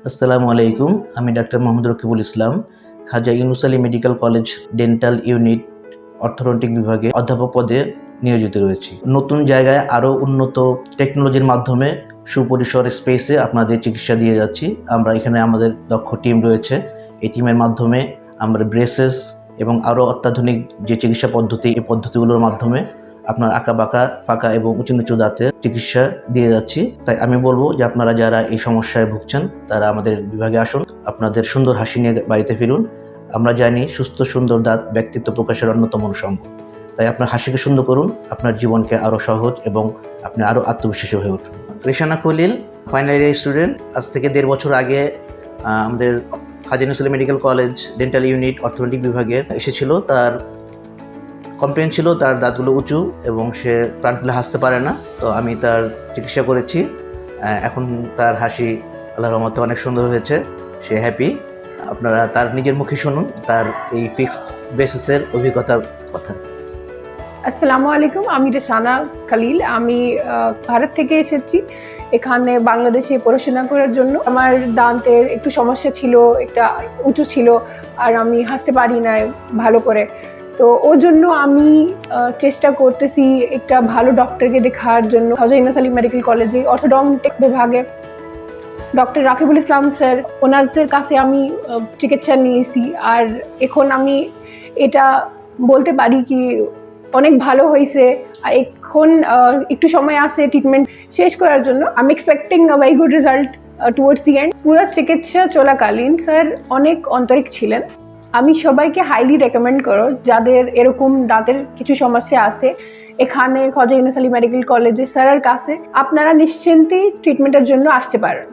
আসসালামু আলাইকুম। আমি doctor Mohammad Rakibul Islam, Khaja Yunus Ali medical college dental unit orthodontic বিভাগে অধ্যাপক পদে নিয়োজিত রয়েছি। নতুন জায়গায় আরও উন্নত টেকনোলজির মাধ্যমে সুপরিসর স্পেসে আপনাদের চিকিৎসা দিয়ে যাচ্ছি। আমরা এখানে আমাদের দক্ষ টিম রয়েছে। এই টিমের মাধ্যমে আমরা ব্রেসেস এবং আরও অত্যাধুনিক যে চিকিৎসা পদ্ধতি, এই পদ্ধতিগুলোর মাধ্যমে আপনার আঁকাবাঁকা, ফাঁকা এবং উঁচু নিচু দাঁতের চিকিৎসা দিয়ে যাচ্ছি। তাই আমি বলবো যে আপনারা যারা এই সমস্যায় ভুগছেন তারা আমাদের বিভাগে আসুন, আপনাদের সুন্দর হাসি নিয়ে বাড়িতে ফিরুন। আমরা জানি সুস্থ সুন্দর দাঁত ব্যক্তিত্ব প্রকাশের অন্যতম অনুষঙ্গ। তাই আপনার হাসিকে সুন্দর করুন, আপনার জীবনকে আরও সহজ এবং আপনি আরও আত্মবিশ্বাসী হয়ে উঠুন। Reshana Khalil final year student. আজ থেকে 1.5 বছর আগে আমাদের Khaja Yunus Ali medical college dental unit orthodontic বিভাগের এসেছিল। তার কমপ্লেন ছিল তার দাঁতগুলো উঁচু এবং সে প্রাণ খুলে হাসতে পারে না। তো আমি তার চিকিৎসা করেছি। এখন তার হাসি আল্লাহর রহমতে অনেক সুন্দর হয়েছে, সে হ্যাপি। আপনারা তার নিজের মুখে শুনুন তার এই ফিক্সড বেসিসের অভিজ্ঞতার কথা। আসসালামু আলাইকুম, আমি রেশানা খলিল। আমি ভারত থেকে এসেছি এখানে বাংলাদেশে পড়াশোনা করার জন্য। আমার দাঁতের একটু সমস্যা ছিল, একটা উঁচু ছিল আর আমি হাসতে পারি না ভালো করে। তো ওর জন্য আমি চেষ্টা করতেছি একটা ভালো ডক্টরকে দেখার জন্য। খাজা ইউনুস আলী মেডিকেল কলেজে অর্থোডন্টিক বিভাগে ডক্টর রাকিবুল ইসলাম স্যার, ওনাদের কাছে আমি চিকিৎসা নিয়েছি। আর এখন আমি এটা বলতে পারি কি অনেক ভালো হয়েছে। আর এখন একটু সময় আছে ট্রিটমেন্ট শেষ করার জন্য। I am expecting a very good result towards the end. পুরো চিকিৎসা চলাকালীন স্যার অনেক আন্তরিক ছিলেন। আমি সবাইকে হাইলি রেকমেন্ড করো যাদের এরকম দাঁতের কিছু সমস্যা আছে, এখানে খাজা ইউনুস আলী মেডিকেল কলেজে স্যারের কাছে আপনারা নিশ্চিন্তে ট্রিটমেন্টের জন্য আসতে পারেন।